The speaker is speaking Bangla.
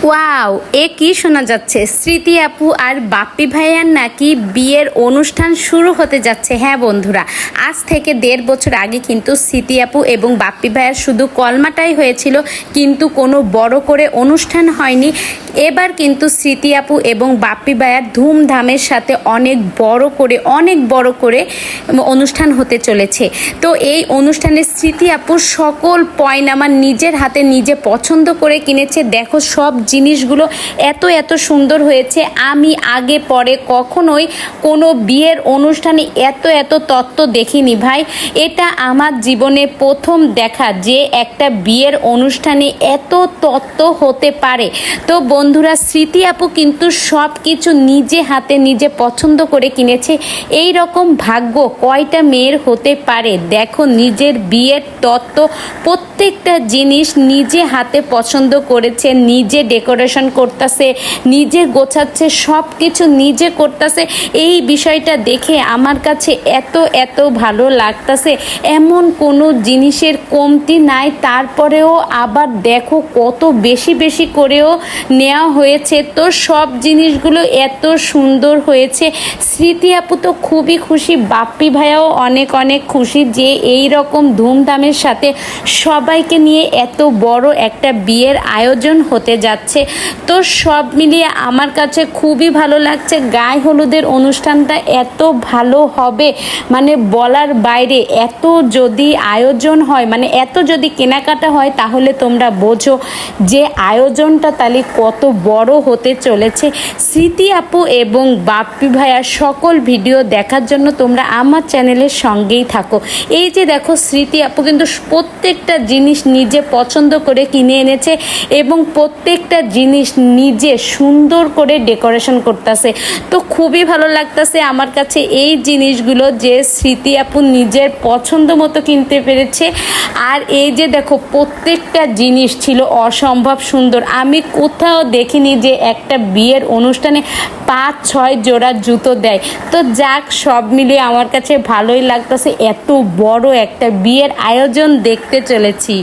ওয়াও, এ কি শোনা যাচ্ছে? স্মৃতি আপু আর বাপ্পি ভাইয়ার নাকি বিয়ের অনুষ্ঠান শুরু হতে যাচ্ছে। হ্যাঁ বন্ধুরা, আজ থেকে 1.5 বছর আগে কিন্তু স্মৃতি আপু এবং বাপ্পি ভাইয়ার শুধু কলমাটাই হয়েছিল, কিন্তু কোনো বড় করে অনুষ্ঠান হয়নি। এবার কিন্তু স্মৃতি আপু এবং বাপ্পি ভাইয়ার ধুমধামের সাথে অনেক বড় করে অনুষ্ঠান হতে চলেছে। তো এই অনুষ্ঠানে স্মৃতি আপু সকল পয়নামা নিজের হাতে নিজে পছন্দ করে কিনেছে। দেখো, সব জিনিসগুলো এত সুন্দর হয়েছে। আমি আগে পরে কখনোই কোনো বিয়ের অনুষ্ঠানে এত তত্ত্ব দেখিনি ভাই। এটা আমার জীবনে প্রথম দেখা যে একটা বিয়ের অনুষ্ঠানে এত তত্ত্ব হতে পারে। তো বন্ধুরা, স্মৃতি আপু কিন্তু সব কিছু নিজে হাতে নিজে পছন্দ করে কিনেছে। এই রকম ভাগ্য কয়টা মেয়ের হতে পারে? দেখো, নিজের বিয়ের তত্ত্ব প্রত্যেকটা জিনিস নিজে হাতে পছন্দ করেছে, নিজে ডেকোরেশন করতেছে, নিজে গোছাচ্ছে, সব কিছু নিজে করতেছে। এই বিষয়টা দেখে আমার কাছে এত ভালো লাগতেছে। এমন কোনো জিনিসের কমতি নাই। তারপরেও আবার দেখো কত বেশি করেও নেওয়া হয়েছে। তো সব জিনিসগুলো এত সুন্দর হয়েছে। স্মৃতি আপু তো খুবই খুশি, বাপ্পি ভাইয়াও অনেক খুশি যে এই রকম ধুমধামের সাথে সবাইকে নিয়ে এত বড় একটা বিয়ের আয়োজন হতে যাচ্ছে। তো সব মিলিয়ে আমার কাছে খুবই ভালো লাগছে। গায়ে হলুদের অনুষ্ঠানটা এত ভালো হবে মানে বলার বাইরে। এত যদি আয়োজন হয়, মানে এত যদি কেনাকাটা হয়, তাহলে তোমরা বোঝো যে আয়োজনটা তাহলে কত বড় হতে চলেছে। স্মৃতি আপু এবং বাপ্পি ভাইয়ার সকল ভিডিও দেখার জন্য তোমরা আমার চ্যানেলের সঙ্গেই থাকো। এই যে দেখো, স্মৃতি আপু কিন্তু প্রত্যেকটা জিনিস নিজে পছন্দ করে কিনে এনেছে এবং প্রত্যেকটা জিনিস নিজে সুন্দর করে ডেকোরেশন করতেছে। তো খুবই ভালো লাগতেছে আমার কাছে এই জিনিসগুলো, যে স্মৃতি আপু নিজের পছন্দ মতো কিনতে পেরেছে। আর এই যে দেখো, প্রত্যেকটা জিনিস ছিল অসম্ভব সুন্দর। আমি কোথাও দেখিনি যে একটা বিয়ের অনুষ্ঠানে 5-6 জোড়া জুতো দেয়। তো যাক, সব মিলিয়ে আমার কাছে ভালোই লাগতেছে। এত বড় একটা বিয়ের আয়োজন দেখতে চলেছি।